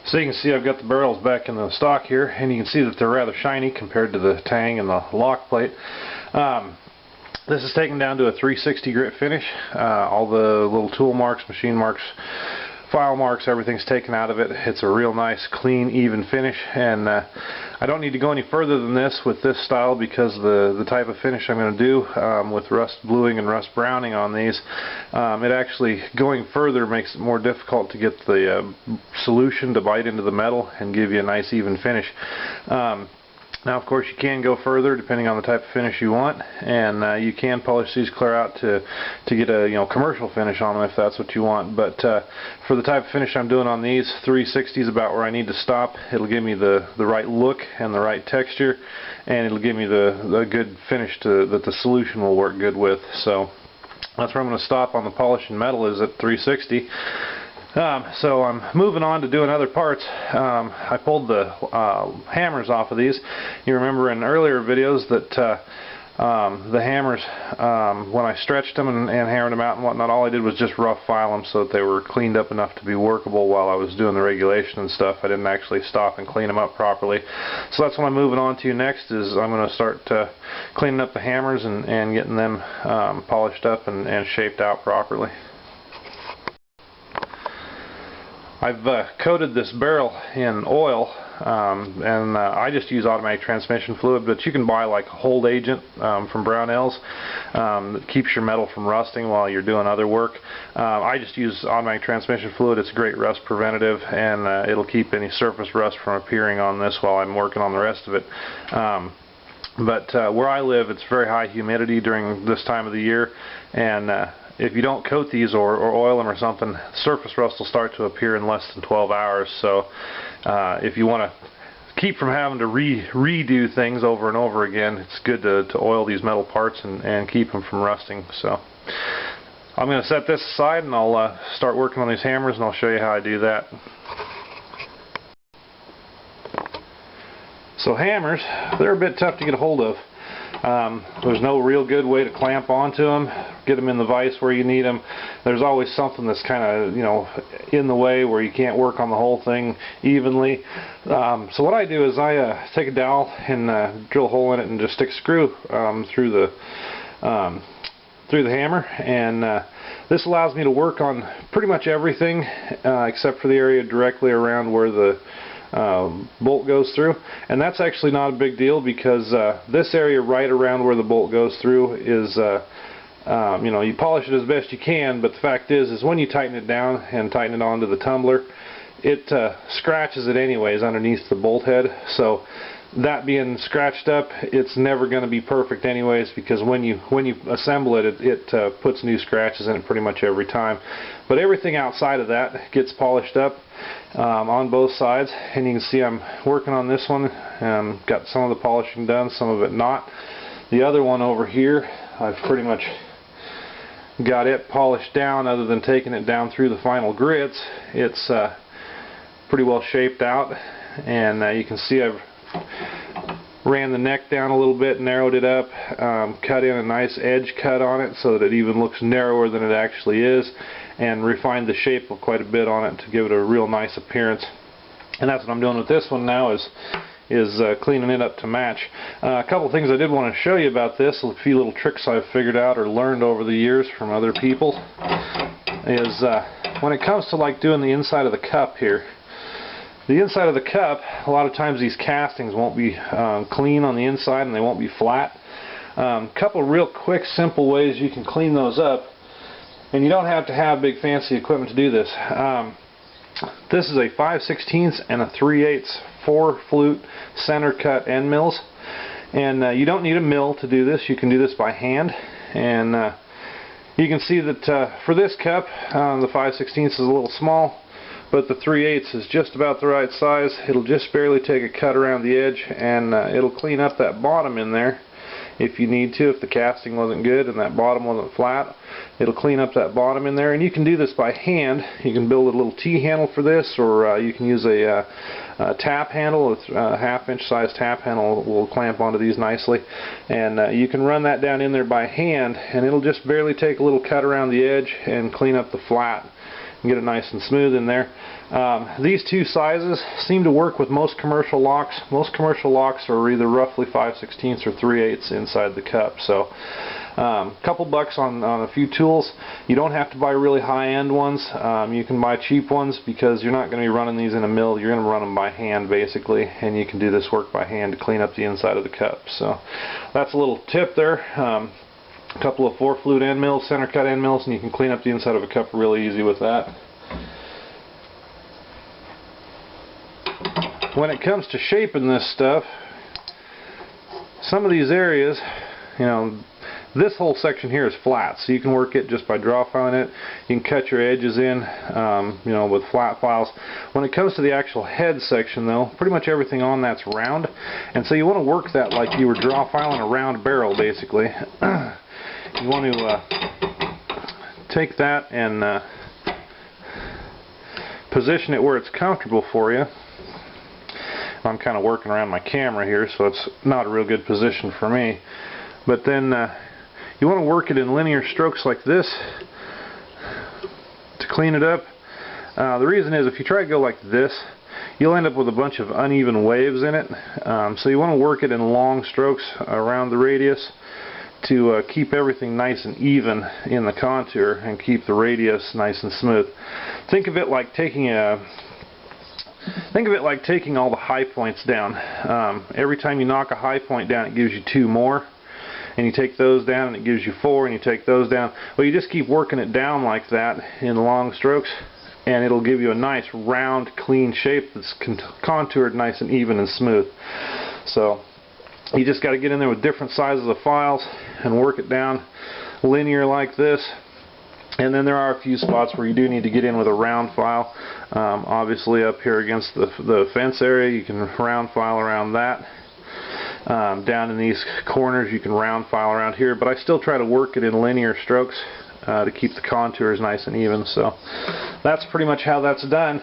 So you can see I've got the barrels back in the stock here, and you can see that they're rather shiny compared to the tang and the lock plate. This is taken down to a 360 grit finish. All the little tool marks, machine marks, file marks, everything's taken out of it. It's a real nice, clean, even finish, and I don't need to go any further than this with this style because the type of finish I'm going to do with rust bluing and rust browning on these, it actually, going further, makes it more difficult to get the solution to bite into the metal and give you a nice, even finish. Now, of course, you can go further depending on the type of finish you want, and you can polish these clear out to get a commercial finish on them if that's what you want. But for the type of finish I'm doing on these, 360 is about where I need to stop. It'll give me the right look and the right texture, and it'll give me the good finish that the solution will work good with. So that's where I'm going to stop on the polishing metal, is at 360. So I'm moving on to doing other parts. I pulled the hammers off of these. You remember in earlier videos that the hammers, when I stretched them and hammered them out and whatnot, all I did was just rough file them so that they were cleaned up enough to be workable while I was doing the regulation and stuff. I didn't actually stop and clean them up properly. So that's what I'm moving on to next, is I'm going to start cleaning up the hammers and getting them polished up and shaped out properly. I've coated this barrel in oil, and I just use automatic transmission fluid, but you can buy like a hold agent from Brownells that keeps your metal from rusting while you're doing other work. I just use automatic transmission fluid. It's a great rust preventative, and it'll keep any surface rust from appearing on this while I'm working on the rest of it. But where I live, it's very high humidity during this time of the year, and if you don't coat these or oil them or something, surface rust will start to appear in less than 12 hours. So if you want to keep from having to redo things over and over again, it's good to oil these metal parts and keep them from rusting. So I'm going to set this aside, and I'll start working on these hammers, and I'll show you how I do that. So hammers, they're a bit tough to get a hold of. There's no real good way to clamp onto them, get them in the vise where you need them. There's always something that's kind of, in the way where you can't work on the whole thing evenly. So what I do is I take a dowel and drill a hole in it and just stick a screw through the hammer, and this allows me to work on pretty much everything except for the area directly around where the bolt goes through, and that's actually not a big deal because this area right around where the bolt goes through is you polish it as best you can, but the fact is when you tighten it down and tighten it onto the tumbler, it scratches it anyways underneath the bolt head. So that being scratched up, it's never going to be perfect anyways, because when you assemble it, it puts new scratches in it pretty much every time. But everything outside of that gets polished up on both sides, and you can see I'm working on this one. Got some of the polishing done, some of it not. The other one over here, I've pretty much got it polished down, other than taking it down through the final grits. It's pretty well shaped out, and you can see I've ran the neck down a little bit, narrowed it up, cut in a nice edge cut on it so that it even looks narrower than it actually is, and refined the shape of quite a bit on it to give it a real nice appearance. And that's what I'm doing with this one now, is cleaning it up to match. A couple things I did want to show you about this, a few little tricks I've figured out or learned over the years from other people, is when it comes to like doing the inside of the cup here. The inside of the cup, a lot of times these castings won't be clean on the inside, and they won't be flat. Couple real quick, simple ways you can clean those up, and you don't have to have big fancy equipment to do this. This is a 5/16 and a 3/8 4-flute center cut end mills, and you don't need a mill to do this. You can do this by hand, and you can see that for this cup, the 5/16 is a little small, but the 3/8 is just about the right size. It'll just barely take a cut around the edge, and it'll clean up that bottom in there if you need to. If the casting wasn't good and that bottom wasn't flat, it'll clean up that bottom in there. And you can do this by hand. You can build a little T-handle for this, or you can use a tap handle. A half-inch size tap handle will clamp onto these nicely, and you can run that down in there by hand, and it'll just barely take a little cut around the edge and clean up the flat. and get it nice and smooth in there. These two sizes seem to work with most commercial locks. Most commercial locks are either roughly 5/16 or 3/8 inside the cup. So couple bucks on a few tools. You don't have to buy really high-end ones. You can buy cheap ones because you're not going to be running these in a mill. You're going to run them by hand basically, and you can do this work by hand to clean up the inside of the cup. So that's a little tip there. A couple of 4-flute end mills, center cut end mills, and you can clean up the inside of a cup really easy with that. When it comes to shaping this stuff, some of these areas, you know, this whole section here is flat, so you can work it just by draw filing it. You can cut your edges in, you know, with flat files. When it comes to the actual head section, though, pretty much everything on that's round, and so you want to work that like you were draw filing a round barrel, basically. You want to take that and position it where it's comfortable for you. I'm kind of working around my camera here, so it's not a real good position for me. But then you want to work it in linear strokes like this to clean it up. The reason is, if you try to go like this, you'll end up with a bunch of uneven waves in it. So you want to work it in long strokes around the radius to keep everything nice and even in the contour and keep the radius nice and smooth. Think of it like taking all the high points down. Every time you knock a high point down, it gives you 2 more. And you take those down and it gives you 4, and you take those down. Well, you just keep working it down like that in long strokes, and it'll give you a nice round clean shape that's contoured nice and even and smooth. So you just got to get in there with different sizes of files and work it down linear like this. And then there are a few spots where you do need to get in with a round file. Obviously up here against the fence area, you can round file around that. Down in these corners you can round file around here, but I still try to work it in linear strokes to keep the contours nice and even. So that's pretty much how that's done,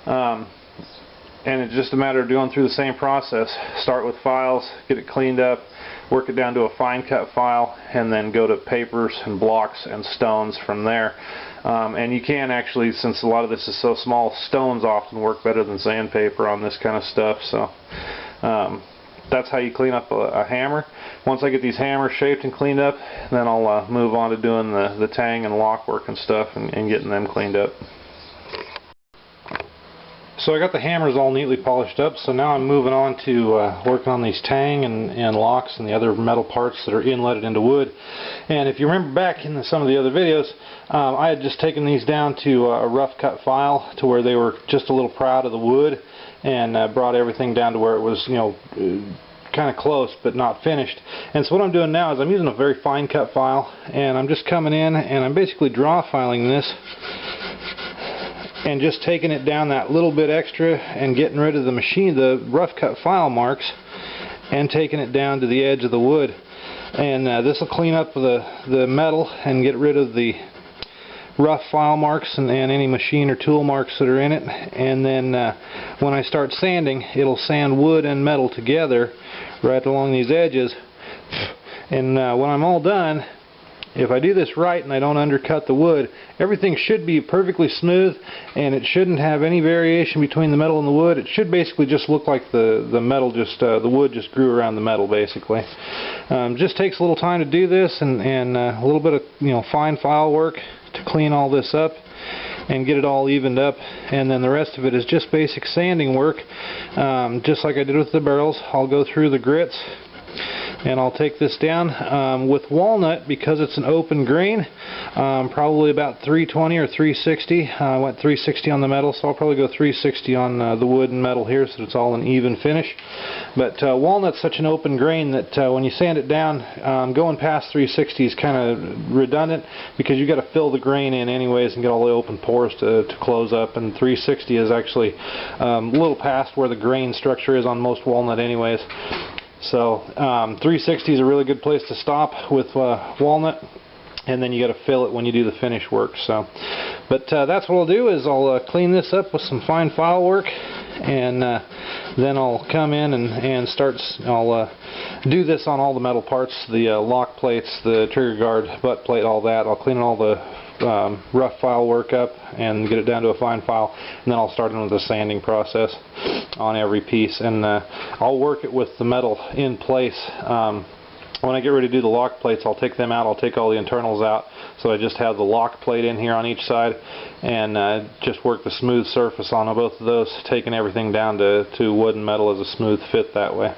and it's just a matter of going through the same process. Start with files, get it cleaned up, work it down to a fine cut file, and then go to papers and blocks and stones from there. And you can actually, since a lot of this is so small, stones often work better than sandpaper on this kind of stuff. So that's how you clean up a hammer. Once I get these hammers shaped and cleaned up, then I'll move on to doing the tang and lock work and stuff and getting them cleaned up. So I got the hammers all neatly polished up, so now I'm moving on to working on these tang and locks and the other metal parts that are inletted into wood. And if you remember back in some of the other videos, I had just taken these down to a rough cut file to where they were just a little proud of the wood, and brought everything down to where it was, you know, kind of close but not finished. And so what I'm doing now is I'm using a very fine cut file, and I'm just coming in and I'm basically draw filing this and just taking it down that little bit extra and getting rid of the rough cut file marks, and taking it down to the edge of the wood. And this will clean up the metal and get rid of the rough file marks and any machine or tool marks that are in it. And then when I start sanding, it'll sand wood and metal together right along these edges. And when I'm all done, if I do this right and I don't undercut the wood, everything should be perfectly smooth, and it shouldn't have any variation between the metal and the wood. It should basically just look like the metal the wood just grew around the metal, basically. Just takes a little time to do this, and a little bit of, you know, fine file work to clean all this up and get it all evened up. And then the rest of it is just basic sanding work, just like I did with the barrels. I'll go through the grits and I'll take this down with walnut, because it's an open grain, probably about 320 or 360. I went 360 on the metal, so I'll probably go 360 on the wood and metal here, so it's all an even finish. But walnut's such an open grain that when you sand it down, going past 360 is kind of redundant, because you've got to fill the grain in anyways and get all the open pores to close up, and 360 is actually a little past where the grain structure is on most walnut anyways. So 360 is a really good place to stop with walnut, and then you got to fill it when you do the finish work. So, but that's what I'll do, is I'll clean this up with some fine file work and then I'll come in and I'll do this on all the metal parts, the lock plates, the trigger guard, butt plate, all that. I'll clean all the rough file work up and get it down to a fine file, and then I'll start in with the sanding process on every piece, and I'll work it with the metal in place. When I get ready to do the lock plates, I'll take them out. I'll take all the internals out, so I just have the lock plate in here on each side, and just work the smooth surface on both of those, taking everything down to wood and metal as a smooth fit that way.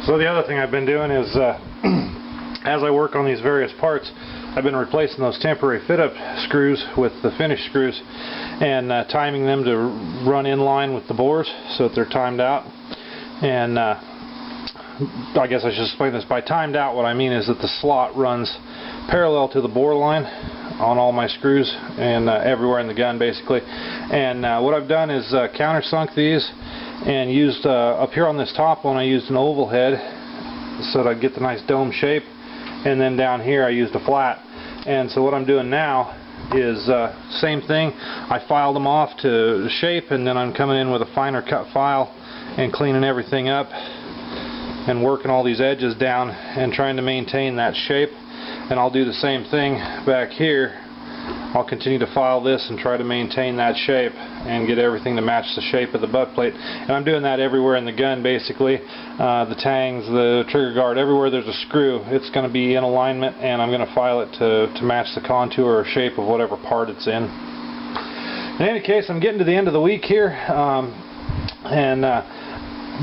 So the other thing I've been doing is, as I work on these various parts, I've been replacing those temporary fit-up screws with the finished screws, and timing them to run in line with the bores so that they're timed out. And I guess I should explain this. By timed out, what I mean is that the slot runs parallel to the bore line on all my screws and everywhere in the gun basically. And what I've done is countersunk these and used up here on this top one I used an oval head so that I'd get the nice dome shape, and then down here I used a flat. And so what I'm doing now is same thing. I filed them off to shape, and then I'm coming in with a finer cut file and cleaning everything up and working all these edges down and trying to maintain that shape. And I'll do the same thing back here. I'll continue to file this and try to maintain that shape and get everything to match the shape of the butt plate. And I'm doing that everywhere in the gun basically. The tangs, the trigger guard, everywhere there's a screw, it's going to be in alignment, and I'm going to file it to match the contour or shape of whatever part it's in. In any case, I'm getting to the end of the week here, and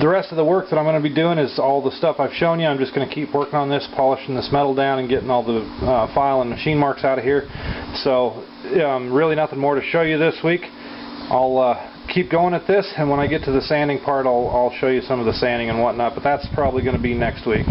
the rest of the work that I'm going to be doing is all the stuff I've shown you. I'm just going to keep working on this, polishing this metal down and getting all the file and machine marks out of here. So really nothing more to show you this week. I'll keep going at this, and when I get to the sanding part, I'll show you some of the sanding and whatnot, but that's probably going to be next week.